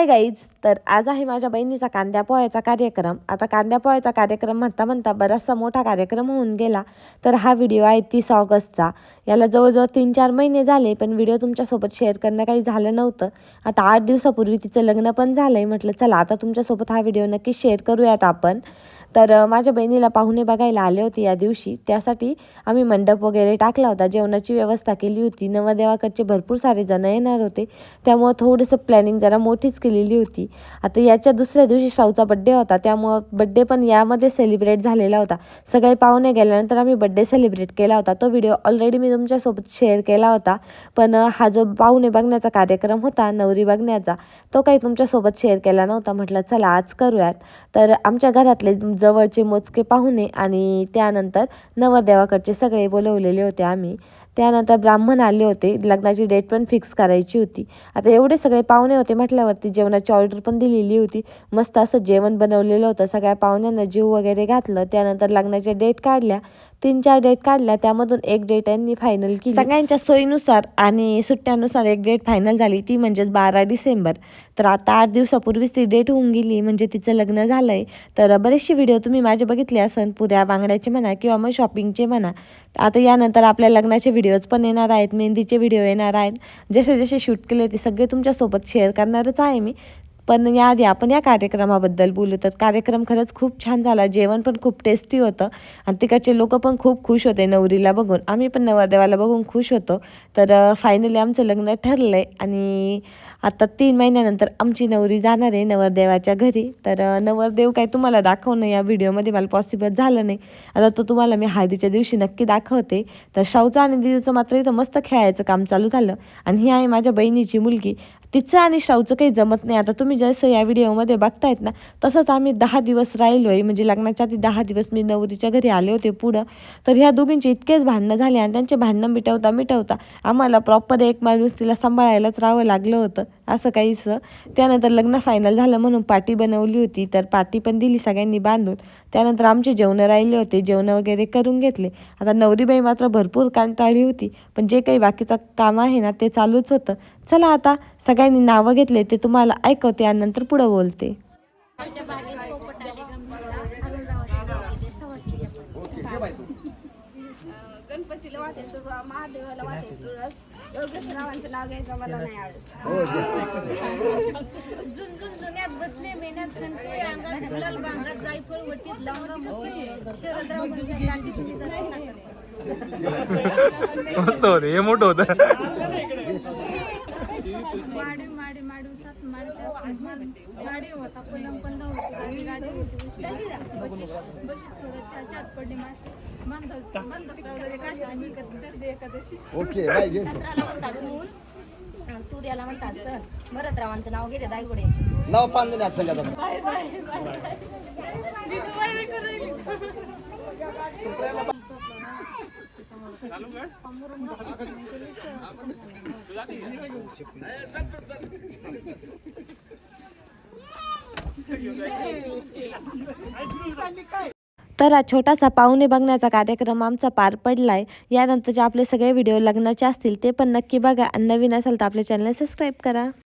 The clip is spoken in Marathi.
हाय गाईज, तर आज आहे माझ्या बहिणीचा कांद्या पोह्याचा कार्यक्रम. आता कांद्या पोह्याचा कार्यक्रम म्हणता म्हणता बराचसा मोठा कार्यक्रम होऊन गेला. तर हा व्हिडिओ आहे 30 ऑगस्टचा. याला जवळजवळ 3-4 महिने झाले, पण व्हिडिओ तुमच्यासोबत शेअर करणं काही झालं नव्हतं. आता 8 दिवसापूर्वी तिचं लग्न पण झालं आहे. म्हटलं चला आता तुमच्यासोबत हा व्हिडिओ नक्की शेअर करूयात आपण. तर माझ्या बहिणीला पाहुणे बघायला आले होते या दिवशी. त्यासाठी आम्ही मंडप वगैरे टाकला होता, जेवणाची व्यवस्था केली होती. नवरदेवाकडचे भरपूर सारे जण येणार होते, त्यामुळं थोडंसं प्लॅनिंग जरा मोठीच केलेली होती. आता याच्या दुसऱ्या दिवशी शाऊचा बड्डे होता, त्यामुळं बड्डे पण यामध्ये सेलिब्रेट झालेला होता. सगळे पाहुणे गेल्यानंतर आम्ही बड्डे सेलिब्रेट केला होता. तो व्हिडिओ ऑलरेडी मी तुमच्यासोबत शेअर केला होता, पण हा जो पाहुणे बघण्याचा कार्यक्रम होता, नवरी बघण्याचा, तो काही तुमच्यासोबत शेअर केला नव्हता. म्हटलं चला आज करूयात. तर आमच्या घरातले जवळचे मोजके पाहुणे आणि त्यानंतर नवरदेवाकडचे सगळे बोलवलेले होते आम्ही. त्यानंतर ब्राह्मण आले होते, लग्नाची डेट पण फिक्स करायची होती. आता एवढे सगळे पाहुणे होते म्हटल्यावरती जेवणाची ऑर्डर पण दिलेली होती. मस्त असं जेवण बनवलेलं होतं. सगळ्या पाहुण्यांना जीव वगैरे घातलं. त्यानंतर लग्नाच्या डेट काढल्या, 3-4 डेट काढल्या, त्यामधून एक डेट यांनी फायनल केली. सगळ्यांच्या सोयीनुसार आणि सुट्ट्यानुसार एक डेट फायनल झाली, ती म्हणजेच 12 डिसेंबर. तर आता 8 दिवसापूर्वीच ती डेट होऊन गेली, म्हणजे तिचं लग्न झालं आहे. तर बरेचसे व्हिडिओ तुम्ही माझे बघितले असन, पुऱ्या बांगड्याचे म्हणा किंवा मग शॉपिंगचे म्हणा. आता यानंतर आपल्या लग्नाचे व्हिडिओज पण येणार आहेत, मेहंदीचे व्हिडिओ येणार आहेत. जसे जसे शूट केले ते सगळे तुमच्यासोबत शेअर करणारच आहे मी. पण याआधी आपण या कार्यक्रमाबद्दल बोलू. तर कार्यक्रम खरंच खूप छान झाला. जेवण पण खूप टेस्टी होतं आणि तिकडचे लोक पण खूप खुश होते नवरीला बघून. आम्ही पण नवरदेवाला बघून खुश होतो. तर फायनली आमचं लग्न ठरलं आहे आणि आता 3 महिन्यानंतर आमची नवरी जाणार आहे नवरदेवाच्या घरी. तर नवरदेव काही तुम्हाला दाखवणं या व्हिडिओमध्ये मला पॉसिबल झालं नाही. आता तो तुम्हाला मी हळदीच्या दिवशी नक्की दाखवते. तर शाऊचं आणि दिदूचं मात्र इथं मस्त खेळायचं काम चालू झालं. आणि ही आहे माझ्या बहिणीची मुलगी. तिचं आणि शाऊचं काही जमत नाही. आता तुम्ही जसं या व्हिडिओमध्ये बघतायत ना, तसंच आम्ही 10 दिवस राहिलो आहे. म्हणजे लग्नाच्या आधी 10 दिवस मी नवरीच्या घरी आले होते पुढं. तर ह्या दोघींचे इतकेच भांडणं झाले आणि त्यांचे भांडणं मिटवता आम्हाला प्रॉपर एक माणूस तिला सांभाळायलाच राहावं लागलं होतं, असं काहीसं. त्यानंतर लग्न फायनल झालं म्हणून पार्टी बनवली होती, तर पार्टी पण दिली सगळ्यांनी बांधून. त्यानंतर आमचे जेवणं राहिले होते, जेवणं वगैरे करून घेतले. आता नवरीबाई मात्र भरपूर कंटाळली होती, पण जे काही बाकीचं काम आहे ना ते चालूच होतं. चला आता सगळ्यांनी नावं घेतले ते तुम्हाला ऐकवते आणि नंतर पुढं बोलते. गणपतीला वाटेल तुळस, महादेवाला वाटेल तुळस, योगेश्वरावांचं नाव घ्यायचं मला नाही आवडत. जुन्यात बसले मेहनत कंचुळे अंगात गुलाल बांगात जायफळ वटीत लावणं मस्त शरदराव म्हणजे दांडी तुम्ही जाते साखर मस्त होते, हे मोठं होतं. माडी माडी माडी सात माडी गाडी होता पण होती गाडी होती बशी थोडं चाट पडली माशी ओके सूर्याला म्हणतात सर भरतरावांचं नाव घेते दायगुडे नाव पांढरे संघात तर हा छोटासा पाहुणे बघण्याचा कार्यक्रम आमचा पार पडलाय. यानंतरचे आपले सगळे व्हिडिओ लग्नाचे असतील ते पण नक्की बघा आणि नवीन असेल तर आपल्या चॅनलला सबस्क्राईब करा.